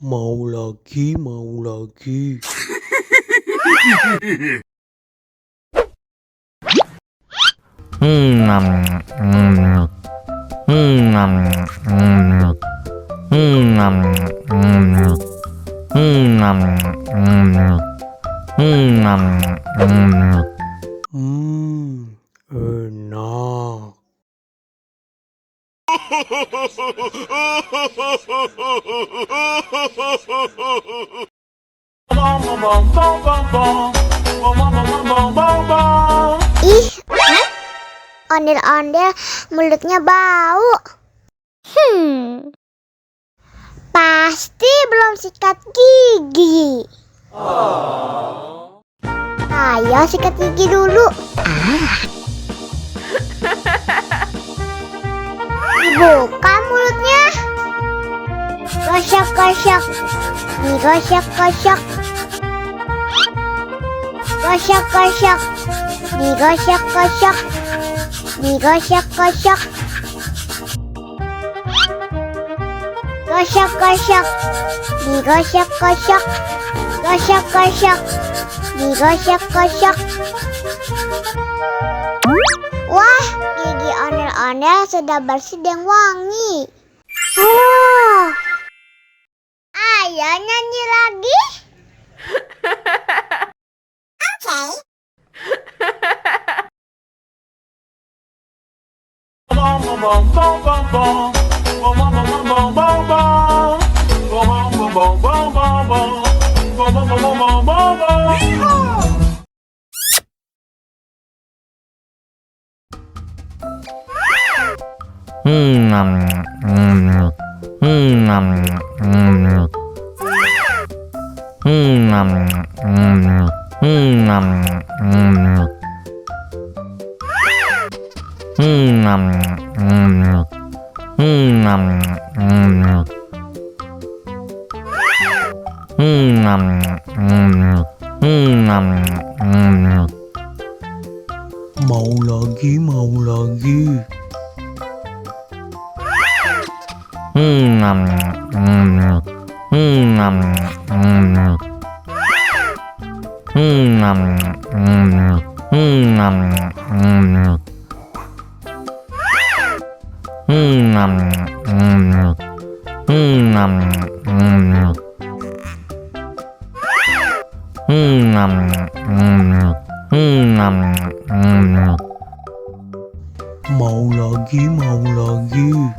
Mau lagi, mau lagi. Enak. Ih, ondel-ondel mulutnya bau. Pasti belum sikat gigi. Ayo sikat gigi dulu. Buka mulutnya. Gosok-gosok. Nih gosok-gosok. Gosok-gosok. Nih gosok-gosok. Nih gosok-gosok. Gosok-gosok. Nih gosok-gosok. Gosok-gosok. Nih gosok-gosok. Wah, gigi ondel-ondel sudah bersih dan wangi. Oh, ayo nyanyi lagi. Mau lagi, mau lagi. Mau lagi, mau lagi.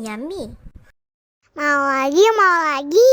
Yummy. Mau lagi, mau lagi.